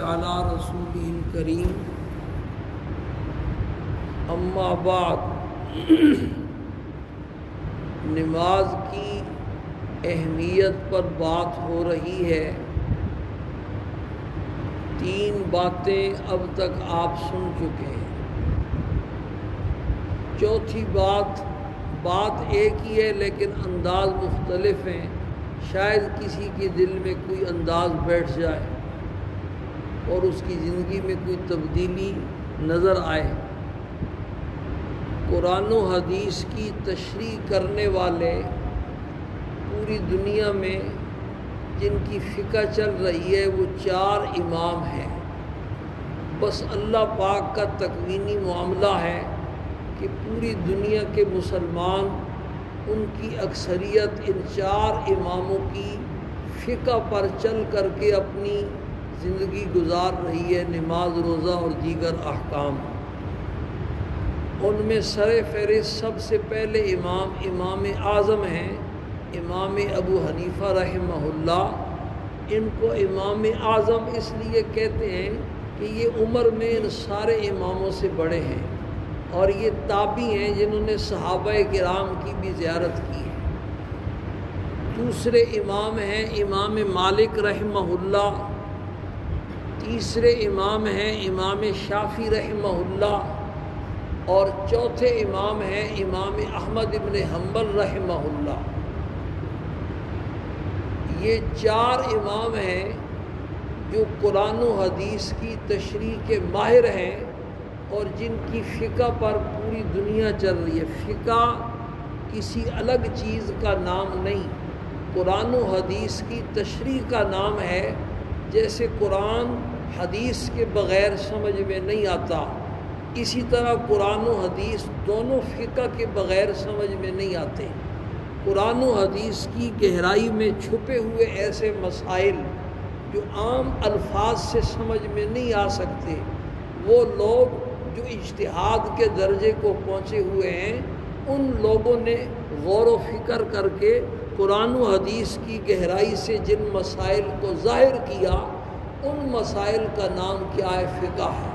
علی رسولہ الکریم اما بعد نماز کی اہمیت پر بات ہو رہی ہے۔ 3 باتیں اب تک آپ سن چکے ہیں۔ چوتھی بات ایک ہی ہے لیکن انداز مختلف ہیں، شاید کسی کے دل میں کوئی انداز بیٹھ جائے اور اس کی زندگی میں کوئی تبدیلی نظر آئے۔ قرآن و حدیث کی تشریح کرنے والے پوری دنیا میں جن کی فقہ چل رہی ہے وہ 4 امام ہیں۔ بس اللہ پاک کا تکوینی معاملہ ہے کہ پوری دنیا کے مسلمان ان کی اکثریت ان 4 اماموں کی فقہ پر چل کر کے اپنی زندگی گزار رہی ہے، نماز، روزہ اور دیگر احکام۔ ان میں سر فہرست سب سے پہلے امام اعظم ہیں، امام ابو حنیفہ رحمہ اللہ۔ ان کو امام اعظم اس لیے کہتے ہیں کہ یہ عمر میں ان سارے اماموں سے بڑے ہیں اور یہ تابعی ہیں جنہوں نے صحابہ کرام کی بھی زیارت کی ہے۔ دوسرے امام ہیں امام مالک رحمہ اللہ۔ تیسرے امام ہیں امام شافعی رحمہ اللہ، اور چوتھے امام ہیں امام احمد ابن حنبل رحمہ اللہ۔ یہ 4 امام ہیں جو قرآن و حدیث کی تشریح کے ماہر ہیں اور جن کی فقہ پر پوری دنیا چل رہی ہے۔ فقہ کسی الگ چیز کا نام نہیں، قرآن و حدیث کی تشریح کا نام ہے۔ جیسے قرآن حدیث کے بغیر سمجھ میں نہیں آتا، اسی طرح قرآن و حدیث دونوں فقہ کے بغیر سمجھ میں نہیں آتے۔ قرآن و حدیث کی گہرائی میں چھپے ہوئے ایسے مسائل جو عام الفاظ سے سمجھ میں نہیں آ سکتے، وہ لوگ جو اجتہاد کے درجے کو پہنچے ہوئے ہیں، ان لوگوں نے غور و فکر کر کے قرآن و حدیث کی گہرائی سے جن مسائل کو ظاہر کیا، ان مسائل کا نام کیا ہے؟ فقہ ہے۔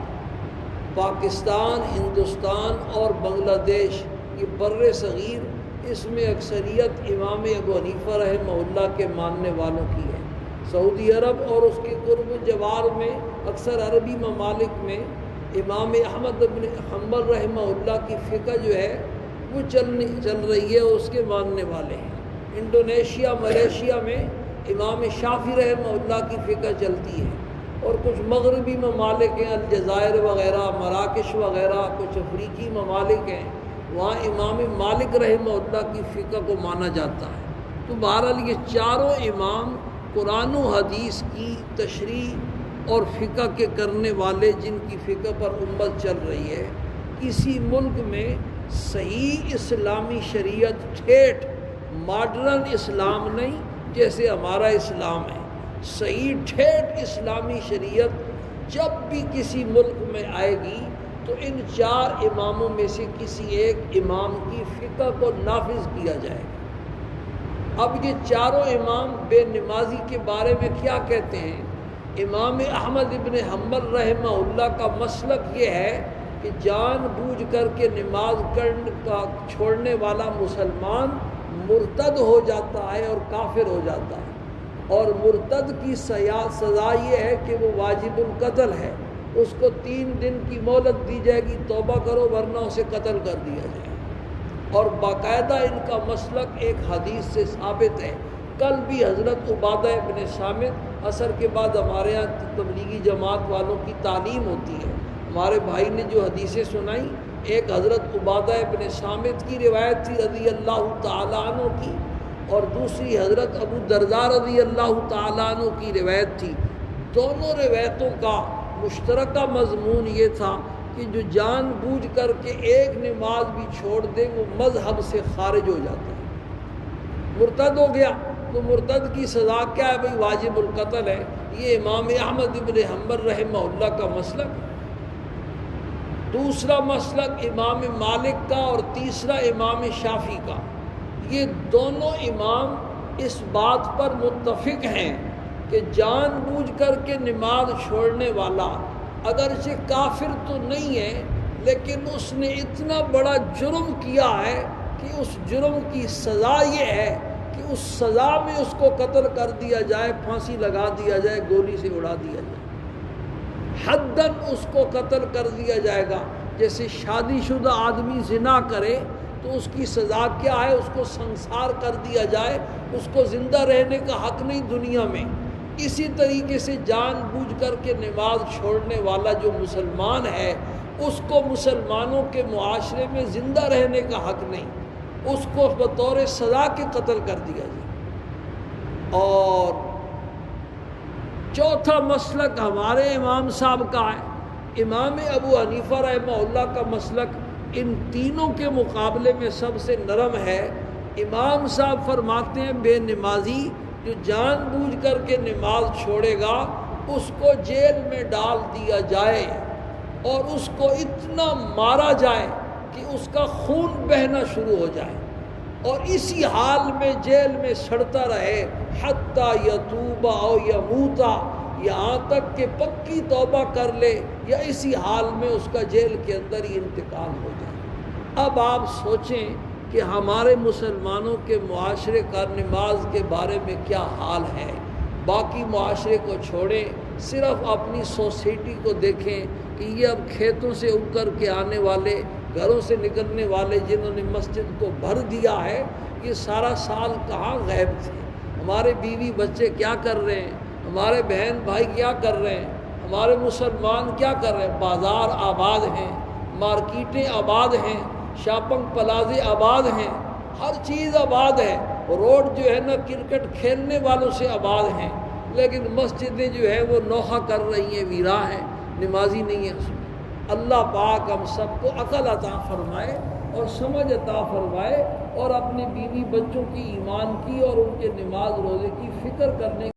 پاکستان، ہندوستان اور بنگلہ دیش یہ بر صغیر، اس میں اکثریت امام ابو حنیفہ رحمہ اللہ کے ماننے والوں کی ہے۔ سعودی عرب اور اس کے قرب جوار میں اکثر عربی ممالک میں امام احمد بن حنبل رحمہ اللہ کی فقہ جو ہے وہ چل رہی ہے، اس کے ماننے والے ہیں۔ انڈونیشیا، ملیشیا میں امام شافعی رحمہ اللہ کی فقہ چلتی ہے، اور کچھ مغربی ممالک ہیں، الجزائر وغیرہ، مراکش وغیرہ، کچھ افریقی ممالک ہیں، وہاں امام مالک رحمہ اللہ کی فقہ کو مانا جاتا ہے۔ تو بہرحال یہ 4 امام قرآن و حدیث کی تشریح اور فقہ کے کرنے والے، جن کی فقہ پر امت چل رہی ہے۔ کسی ملک میں صحیح اسلامی شریعت، ٹھیٹھ ماڈرن اسلام نہیں جیسے ہمارا اسلام ہے، صحیح ٹھیٹھ اسلامی شریعت جب بھی کسی ملک میں آئے گی تو ان 4 اماموں میں سے کسی ایک امام کی فقہ کو نافذ کیا جائے گا۔ اب یہ 4 امام بے نمازی کے بارے میں کیا کہتے ہیں؟ امام احمد ابن حنبل رحمہ اللہ کا مسلک یہ ہے کہ جان بوجھ کر کے نماز کا چھوڑنے والا مسلمان مرتد ہو جاتا ہے اور کافر ہو جاتا ہے، اور مرتد کی سزا یہ ہے کہ وہ واجب القتل ہے، اس کو 3 دن کی مہلت دی جائے گی، توبہ کرو ورنہ اسے قتل کر دیا جائے گا۔ اور باقاعدہ ان کا مسلک ایک حدیث سے ثابت ہے۔ کل بھی حضرت عبادہ ابن صامت، عصر کے بعد ہمارے یہاں تبلیغی جماعت والوں کی تعلیم ہوتی ہے، ہمارے بھائی نے جو حدیثیں سنائیں، ایک حضرت عبادہ ابن صامت کی روایت تھی رضی اللہ تعالیٰ عنہ کی، اور دوسری حضرت ابو درداء رضی اللہ تعالیٰ عنہ کی روایت تھی۔ دونوں روایتوں کا مشترکہ مضمون یہ تھا کہ جو جان بوجھ کر کے ایک نماز بھی چھوڑ دے وہ مذہب سے خارج ہو جاتا ہے، مرتد ہو گیا۔ تو مرتد کی سزا کیا ہے؟ بھئی واجب القتل ہے۔ یہ امام احمد ابن حنبل رحمہ اللہ کا مسلک ہے۔ دوسرا مسلک امام مالک کا اور تیسرا امام شافعی کا۔ یہ دونوں امام اس بات پر متفق ہیں کہ جان بوجھ کر کے نماز چھوڑنے والا اگرچہ کافر تو نہیں ہے، لیکن اس نے اتنا بڑا جرم کیا ہے کہ اس جرم کی سزا یہ ہے کہ اس سزا میں اس کو قتل کر دیا جائے، پھانسی لگا دیا جائے، گولی سے اڑا دیا جائے، حداً اس کو قتل کر دیا جائے گا۔ جیسے شادی شدہ آدمی زنا کرے تو اس کی سزا کیا ہے؟ اس کو سنسار کر دیا جائے، اس کو زندہ رہنے کا حق نہیں دنیا میں۔ اسی طریقے سے جان بوجھ کر کے نماز چھوڑنے والا جو مسلمان ہے، اس کو مسلمانوں کے معاشرے میں زندہ رہنے کا حق نہیں، اس کو بطور سزا کے قتل کر دیا جائے۔ اور چوتھا مسلک ہمارے امام صاحب کا ہے، امام ابو حنیفہ رحمہ اللہ کا مسلک ان تینوں کے مقابلے میں سب سے نرم ہے۔ امام صاحب فرماتے ہیں بے نمازی جو جان بوجھ کر کے نماز چھوڑے گا اس کو جیل میں ڈال دیا جائے اور اس کو اتنا مارا جائے کہ اس کا خون بہنا شروع ہو جائے اور اسی حال میں جیل میں سڑتا رہے حتی یتوب او یموتا، یہاں تک کہ پکی توبہ کر لے یا اسی حال میں اس کا جیل کے اندر ہی انتقال ہو جائے۔ اب آپ سوچیں کہ ہمارے مسلمانوں کے معاشرے کا نماز کے بارے میں کیا حال ہے۔ باقی معاشرے کو چھوڑیں، صرف اپنی سوسائٹی کو دیکھیں کہ یہ اب کھیتوں سے اگ کر کے آنے والے، گھروں سے نکلنے والے جنہوں نے مسجد کو بھر دیا ہے، یہ سارا سال کہاں غائب تھے۔ ہمارے بیوی بچے کیا کر رہے ہیں، ہمارے بہن بھائی کیا کر رہے ہیں، ہمارے مسلمان کیا کر رہے ہیں؟ بازار آباد ہیں، مارکیٹیں آباد ہیں، شاپنگ پلازے آباد ہیں، ہر چیز آباد ہے۔ روڈ جو ہے نا کرکٹ کھیلنے والوں سے آباد ہیں، لیکن مسجدیں جو ہے وہ نوحہ کر رہی ہیں، ویراں ہیں، نمازی نہیں ہے اس میں۔ اللہ پاک ہم سب کو عقل عطا فرمائے اور سمجھ عطا فرمائے اور اپنے بیوی بچوں کی ایمان کی اور ان کے نماز روزے کی فکر کرنے